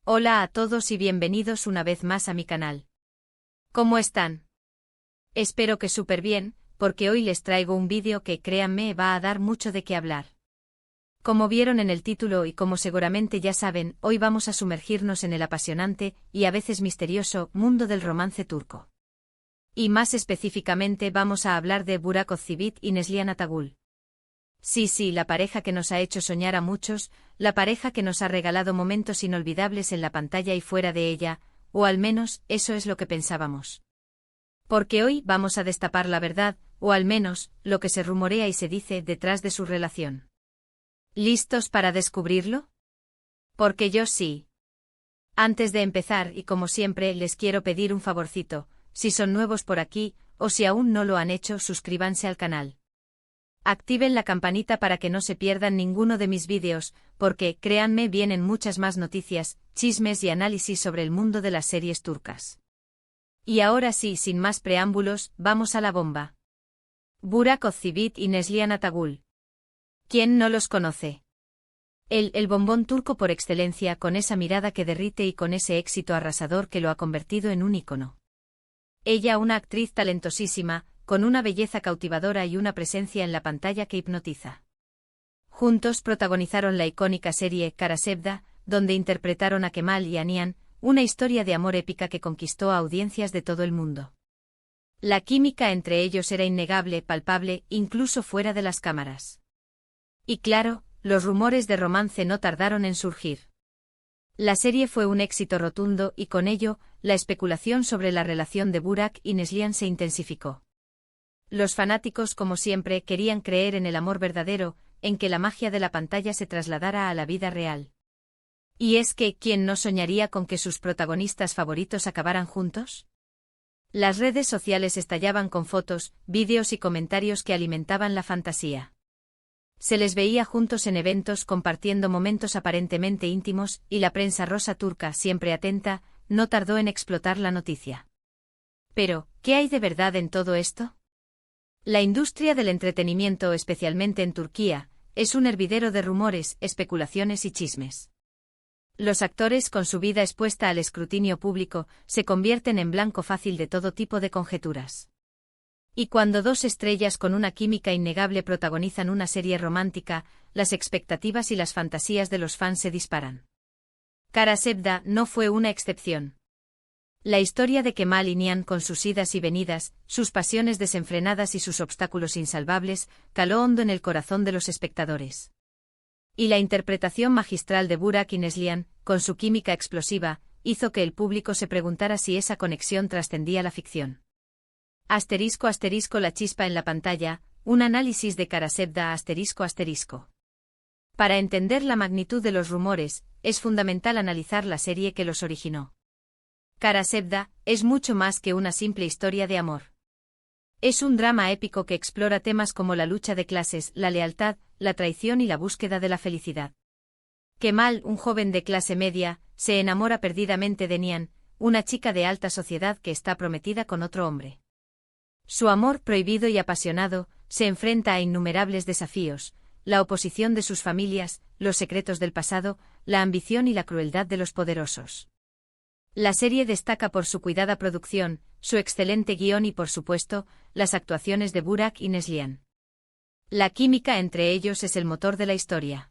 Hola a todos y bienvenidos una vez más a mi canal. ¿Cómo están? Espero que súper bien, porque hoy les traigo un vídeo que, créanme, va a dar mucho de qué hablar. Como vieron en el título y como seguramente ya saben, hoy vamos a sumergirnos en el apasionante y a veces misterioso mundo del romance turco. Y más específicamente vamos a hablar de Burak Özçivit y Neslihan Atagül. Sí, la pareja que nos ha hecho soñar a muchos, la pareja que nos ha regalado momentos inolvidables en la pantalla y fuera de ella, o al menos, eso es lo que pensábamos. Porque hoy vamos a destapar la verdad, o al menos, lo que se rumorea y se dice detrás de su relación. ¿Listos para descubrirlo? Porque yo sí. Antes de empezar, y como siempre, les quiero pedir un favorcito, si son nuevos por aquí, o si aún no lo han hecho, suscríbanse al canal. Activen la campanita para que no se pierdan ninguno de mis vídeos, porque, créanme, vienen muchas más noticias, chismes y análisis sobre el mundo de las series turcas. Y ahora sí, sin más preámbulos, vamos a la bomba. Burak Özçivit y Neslihan Atagül. ¿Quién no los conoce? El bombón turco por excelencia, con esa mirada que derrite y con ese éxito arrasador que lo ha convertido en un ícono. Ella, una actriz talentosísima, con una belleza cautivadora y una presencia en la pantalla que hipnotiza. Juntos protagonizaron la icónica serie Kara Sevda, donde interpretaron a Kemal y a Nihan, una historia de amor épica que conquistó a audiencias de todo el mundo. La química entre ellos era innegable, palpable, incluso fuera de las cámaras. Y claro, los rumores de romance no tardaron en surgir. La serie fue un éxito rotundo y con ello, la especulación sobre la relación de Burak y Neslihan se intensificó. Los fanáticos, como siempre, querían creer en el amor verdadero, en que la magia de la pantalla se trasladara a la vida real. Y es que, ¿quién no soñaría con que sus protagonistas favoritos acabaran juntos? Las redes sociales estallaban con fotos, vídeos y comentarios que alimentaban la fantasía. Se les veía juntos en eventos compartiendo momentos aparentemente íntimos, y la prensa rosa turca, siempre atenta, no tardó en explotar la noticia. Pero, ¿qué hay de verdad en todo esto? La industria del entretenimiento, especialmente en Turquía, es un hervidero de rumores, especulaciones y chismes. Los actores, con su vida expuesta al escrutinio público, se convierten en blanco fácil de todo tipo de conjeturas. Y cuando dos estrellas con una química innegable protagonizan una serie romántica, las expectativas y las fantasías de los fans se disparan. Kara Sevda no fue una excepción. La historia de Kemal y Nihan, con sus idas y venidas, sus pasiones desenfrenadas y sus obstáculos insalvables, caló hondo en el corazón de los espectadores. Y la interpretación magistral de Burak y Neslihan, con su química explosiva, hizo que el público se preguntara si esa conexión trascendía la ficción. *** La chispa en la pantalla, un análisis de Kara Sevda ***. Para entender la magnitud de los rumores, es fundamental analizar la serie que los originó. Kara Sevda es mucho más que una simple historia de amor. Es un drama épico que explora temas como la lucha de clases, la lealtad, la traición y la búsqueda de la felicidad. Kemal, un joven de clase media, se enamora perdidamente de Nihan, una chica de alta sociedad que está prometida con otro hombre. Su amor prohibido y apasionado se enfrenta a innumerables desafíos, la oposición de sus familias, los secretos del pasado, la ambición y la crueldad de los poderosos. La serie destaca por su cuidada producción, su excelente guión y por supuesto, las actuaciones de Burak y Neslihan. La química entre ellos es el motor de la historia.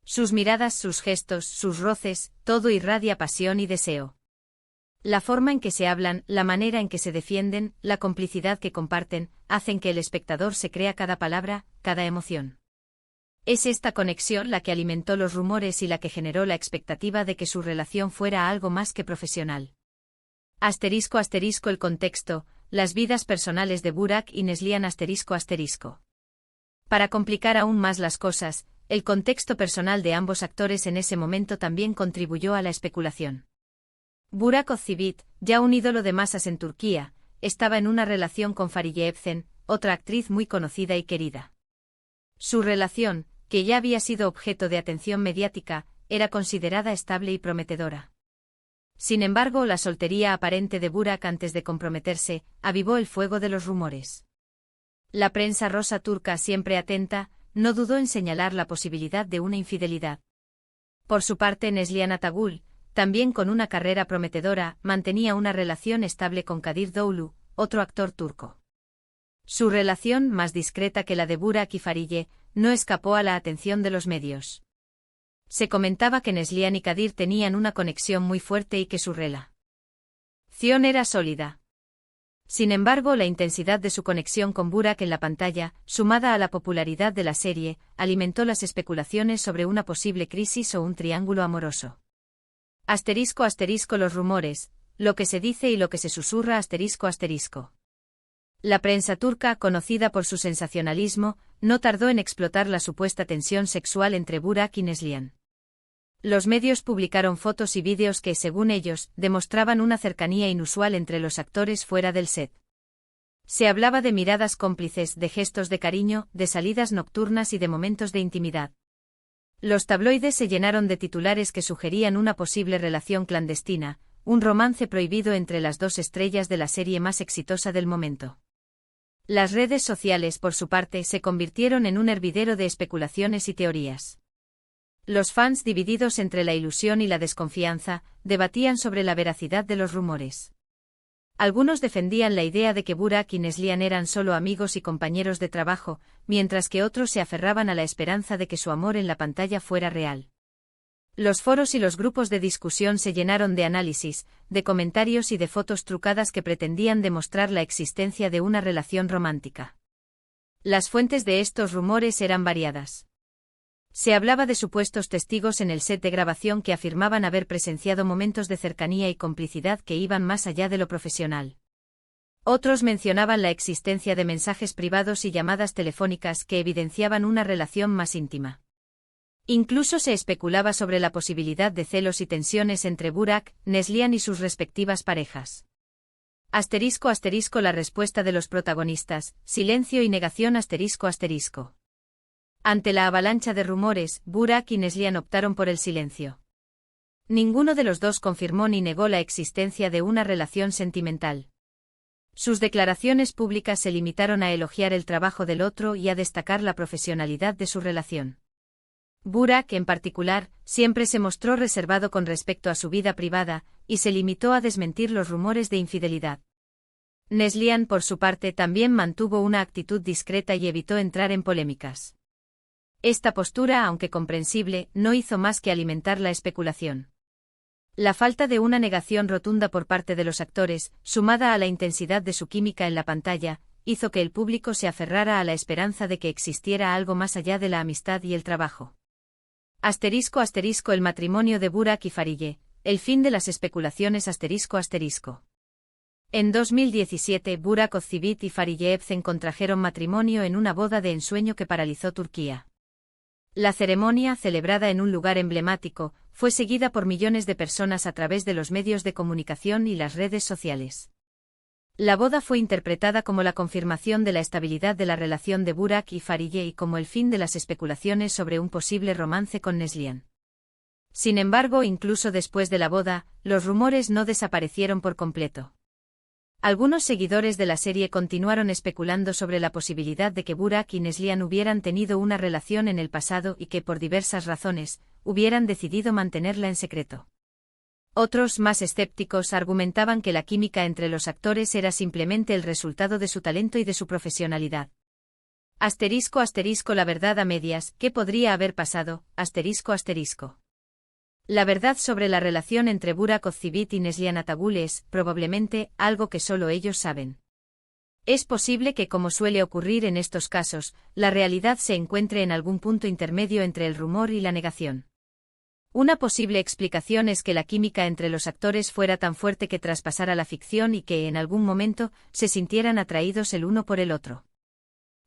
Sus miradas, sus gestos, sus roces, todo irradia pasión y deseo. La forma en que se hablan, la manera en que se defienden, la complicidad que comparten, hacen que el espectador se crea cada palabra, cada emoción. Es esta conexión la que alimentó los rumores y la que generó la expectativa de que su relación fuera algo más que profesional. *** El contexto, las vidas personales de Burak y Neslihan ***. Para complicar aún más las cosas, el contexto personal de ambos actores en ese momento también contribuyó a la especulación. Burak Özçivit, ya un ídolo de masas en Turquía, estaba en una relación con Fariye Evcen, otra actriz muy conocida y querida. Su relación, que ya había sido objeto de atención mediática, era considerada estable y prometedora. Sin embargo, la soltería aparente de Burak antes de comprometerse, avivó el fuego de los rumores. La prensa rosa turca, siempre atenta, no dudó en señalar la posibilidad de una infidelidad. Por su parte, Neslihan Atagül, también con una carrera prometedora, mantenía una relación estable con Kadir Doğulu, otro actor turco. Su relación, más discreta que la de Burak y Fariye, no escapó a la atención de los medios. Se comentaba que Neslihan y Kadir tenían una conexión muy fuerte y que su relación era sólida. Sin embargo, la intensidad de su conexión con Burak en la pantalla, sumada a la popularidad de la serie, alimentó las especulaciones sobre una posible crisis o un triángulo amoroso. *** Los rumores, lo que se dice y lo que se susurra ***. La prensa turca, conocida por su sensacionalismo, no tardó en explotar la supuesta tensión sexual entre Burak y Neslihan. Los medios publicaron fotos y vídeos que, según ellos, demostraban una cercanía inusual entre los actores fuera del set. Se hablaba de miradas cómplices, de gestos de cariño, de salidas nocturnas y de momentos de intimidad. Los tabloides se llenaron de titulares que sugerían una posible relación clandestina, un romance prohibido entre las dos estrellas de la serie más exitosa del momento. Las redes sociales, por su parte, se convirtieron en un hervidero de especulaciones y teorías. Los fans, divididos entre la ilusión y la desconfianza, debatían sobre la veracidad de los rumores. Algunos defendían la idea de que Burak y Neslihan eran solo amigos y compañeros de trabajo, mientras que otros se aferraban a la esperanza de que su amor en la pantalla fuera real. Los foros y los grupos de discusión se llenaron de análisis, de comentarios y de fotos trucadas que pretendían demostrar la existencia de una relación romántica. Las fuentes de estos rumores eran variadas. Se hablaba de supuestos testigos en el set de grabación que afirmaban haber presenciado momentos de cercanía y complicidad que iban más allá de lo profesional. Otros mencionaban la existencia de mensajes privados y llamadas telefónicas que evidenciaban una relación más íntima. Incluso se especulaba sobre la posibilidad de celos y tensiones entre Burak, Neslihan y sus respectivas parejas. *** La respuesta de los protagonistas, silencio y negación ***. Ante la avalancha de rumores, Burak y Neslihan optaron por el silencio. Ninguno de los dos confirmó ni negó la existencia de una relación sentimental. Sus declaraciones públicas se limitaron a elogiar el trabajo del otro y a destacar la profesionalidad de su relación. Burak, en particular, siempre se mostró reservado con respecto a su vida privada, y se limitó a desmentir los rumores de infidelidad. Neslihan, por su parte, también mantuvo una actitud discreta y evitó entrar en polémicas. Esta postura, aunque comprensible, no hizo más que alimentar la especulación. La falta de una negación rotunda por parte de los actores, sumada a la intensidad de su química en la pantalla, hizo que el público se aferrara a la esperanza de que existiera algo más allá de la amistad y el trabajo. *** El matrimonio de Burak y Fariye, el fin de las especulaciones ***. En 2017, Burak Özçivit y Fariye Evcen contrajeron matrimonio en una boda de ensueño que paralizó Turquía. La ceremonia, celebrada en un lugar emblemático, fue seguida por millones de personas a través de los medios de comunicación y las redes sociales. La boda fue interpretada como la confirmación de la estabilidad de la relación de Burak y Fariye y como el fin de las especulaciones sobre un posible romance con Neslihan. Sin embargo, incluso después de la boda, los rumores no desaparecieron por completo. Algunos seguidores de la serie continuaron especulando sobre la posibilidad de que Burak y Neslihan hubieran tenido una relación en el pasado y que, por diversas razones, hubieran decidido mantenerla en secreto. Otros, más escépticos, argumentaban que la química entre los actores era simplemente el resultado de su talento y de su profesionalidad. *** La verdad a medias, ¿qué podría haber pasado? ***. La verdad sobre la relación entre Burak Özçivit y Neslihan Atagül es, probablemente, algo que solo ellos saben. Es posible que, como suele ocurrir en estos casos, la realidad se encuentre en algún punto intermedio entre el rumor y la negación. Una posible explicación es que la química entre los actores fuera tan fuerte que traspasara la ficción y que, en algún momento, se sintieran atraídos el uno por el otro.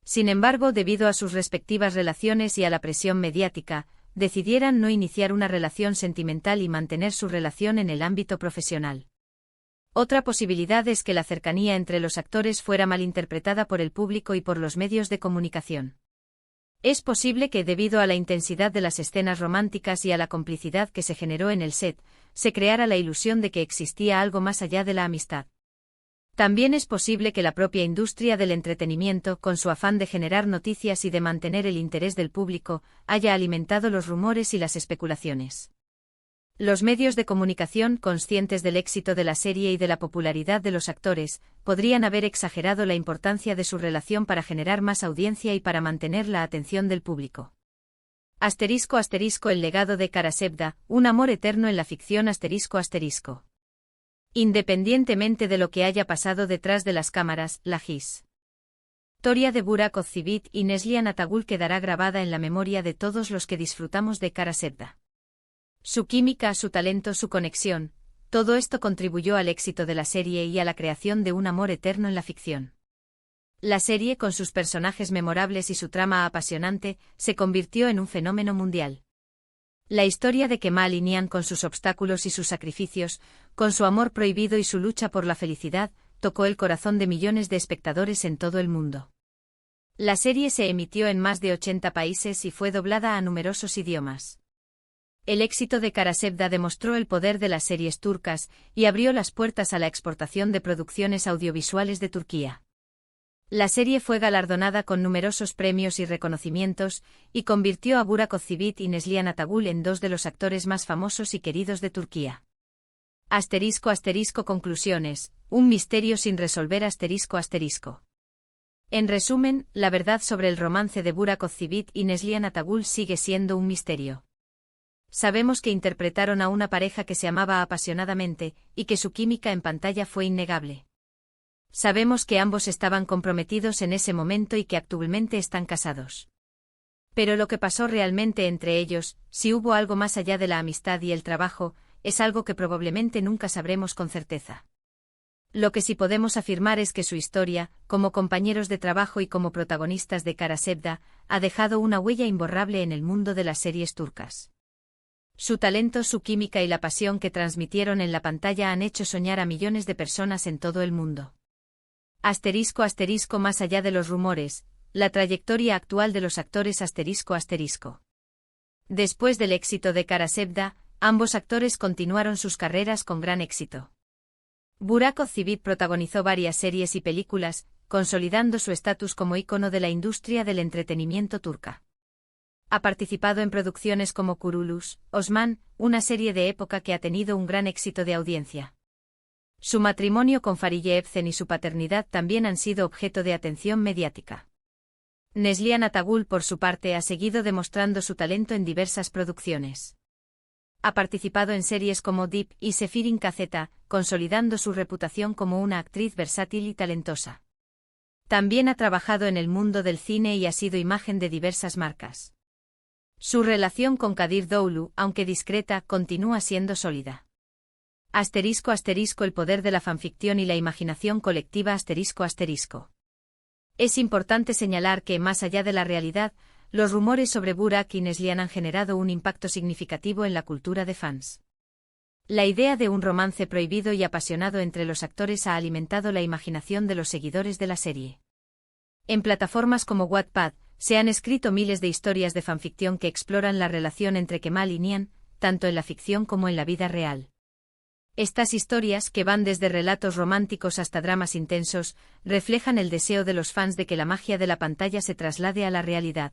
Sin embargo, debido a sus respectivas relaciones y a la presión mediática, decidieran no iniciar una relación sentimental y mantener su relación en el ámbito profesional. Otra posibilidad es que la cercanía entre los actores fuera malinterpretada por el público y por los medios de comunicación. Es posible que, debido a la intensidad de las escenas románticas y a la complicidad que se generó en el set, se creara la ilusión de que existía algo más allá de la amistad. También es posible que la propia industria del entretenimiento, con su afán de generar noticias y de mantener el interés del público, haya alimentado los rumores y las especulaciones. Los medios de comunicación, conscientes del éxito de la serie y de la popularidad de los actores, podrían haber exagerado la importancia de su relación para generar más audiencia y para mantener la atención del público. *** El legado de Karasevda, un amor eterno en la ficción. ***. Independientemente de lo que haya pasado detrás de las cámaras, la historia de Burak Ozceğit y Neslihan Atagül quedará grabada en la memoria de todos los que disfrutamos de Karasevda. Su química, su talento, su conexión, todo esto contribuyó al éxito de la serie y a la creación de un amor eterno en la ficción. La serie, con sus personajes memorables y su trama apasionante, se convirtió en un fenómeno mundial. La historia de Kemal y Nihan, con sus obstáculos y sus sacrificios, con su amor prohibido y su lucha por la felicidad, tocó el corazón de millones de espectadores en todo el mundo. La serie se emitió en más de 80 países y fue doblada a numerosos idiomas. El éxito de Karasevda demostró el poder de las series turcas y abrió las puertas a la exportación de producciones audiovisuales de Turquía. La serie fue galardonada con numerosos premios y reconocimientos, y convirtió a Burak Ozceğit y Neslihan Atagül en dos de los actores más famosos y queridos de Turquía. *** Conclusiones. Un misterio sin resolver. ***. En resumen, la verdad sobre el romance de Burak Ozceğit y Neslihan Atagül sigue siendo un misterio. Sabemos que interpretaron a una pareja que se amaba apasionadamente, y que su química en pantalla fue innegable. Sabemos que ambos estaban comprometidos en ese momento y que actualmente están casados. Pero lo que pasó realmente entre ellos, si hubo algo más allá de la amistad y el trabajo, es algo que probablemente nunca sabremos con certeza. Lo que sí podemos afirmar es que su historia, como compañeros de trabajo y como protagonistas de Karasevda, ha dejado una huella imborrable en el mundo de las series turcas. Su talento, su química y la pasión que transmitieron en la pantalla han hecho soñar a millones de personas en todo el mundo. ***. Más allá de los rumores, la trayectoria actual de los actores. ***. Después del éxito de Karasevda, ambos actores continuaron sus carreras con gran éxito. Burak Ozceğit protagonizó varias series y películas, consolidando su estatus como ícono de la industria del entretenimiento turca. Ha participado en producciones como Kuruluş, Osman, una serie de época que ha tenido un gran éxito de audiencia. Su matrimonio con Fariye Evcen y su paternidad también han sido objeto de atención mediática. Neslihan Atagül, por su parte, ha seguido demostrando su talento en diversas producciones. Ha participado en series como Deep y Sefirin Kazeta, consolidando su reputación como una actriz versátil y talentosa. También ha trabajado en el mundo del cine y ha sido imagen de diversas marcas. Su relación con Kadir Doğulu, aunque discreta, continúa siendo sólida. ***. El poder de la fanficción y la imaginación colectiva. ***. Es importante señalar que, más allá de la realidad, los rumores sobre Burak y Neslihan han generado un impacto significativo en la cultura de fans. La idea de un romance prohibido y apasionado entre los actores ha alimentado la imaginación de los seguidores de la serie. En plataformas como Wattpad, se han escrito miles de historias de fanficción que exploran la relación entre Kemal y Nihan, tanto en la ficción como en la vida real. Estas historias, que van desde relatos románticos hasta dramas intensos, reflejan el deseo de los fans de que la magia de la pantalla se traslade a la realidad.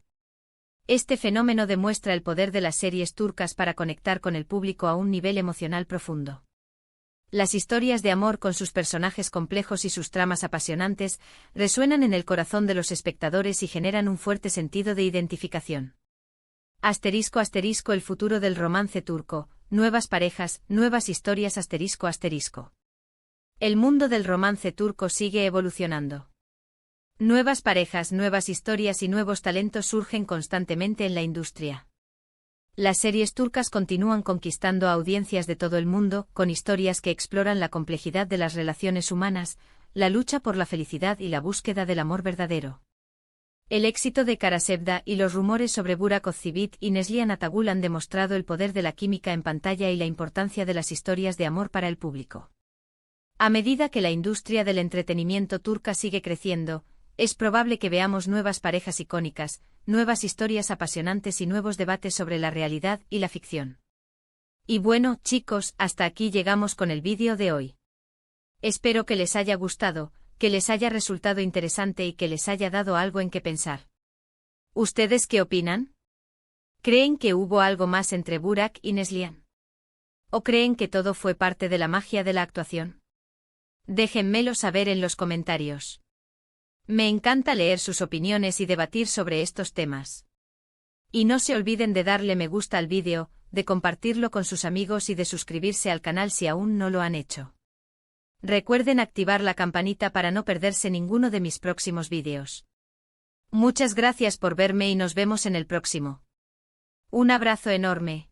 Este fenómeno demuestra el poder de las series turcas para conectar con el público a un nivel emocional profundo. Las historias de amor, con sus personajes complejos y sus tramas apasionantes, resuenan en el corazón de los espectadores y generan un fuerte sentido de identificación. ***. El futuro del romance turco. Nuevas parejas, nuevas historias. ***. El mundo del romance turco sigue evolucionando. Nuevas parejas, nuevas historias y nuevos talentos surgen constantemente en la industria. Las series turcas continúan conquistando a audiencias de todo el mundo, con historias que exploran la complejidad de las relaciones humanas, la lucha por la felicidad y la búsqueda del amor verdadero. El éxito de Karasevda y los rumores sobre Burak Ozceğit y Neslihan Atagül han demostrado el poder de la química en pantalla y la importancia de las historias de amor para el público. A medida que la industria del entretenimiento turca sigue creciendo, es probable que veamos nuevas parejas icónicas, nuevas historias apasionantes y nuevos debates sobre la realidad y la ficción. Y bueno, chicos, hasta aquí llegamos con el vídeo de hoy. Espero que les haya gustado, que les haya resultado interesante y que les haya dado algo en qué pensar. ¿Ustedes qué opinan? ¿Creen que hubo algo más entre Burak y Neslihan? ¿O creen que todo fue parte de la magia de la actuación? Déjenmelo saber en los comentarios. Me encanta leer sus opiniones y debatir sobre estos temas. Y no se olviden de darle me gusta al vídeo, de compartirlo con sus amigos y de suscribirse al canal si aún no lo han hecho. Recuerden activar la campanita para no perderse ninguno de mis próximos vídeos. Muchas gracias por verme y nos vemos en el próximo. Un abrazo enorme.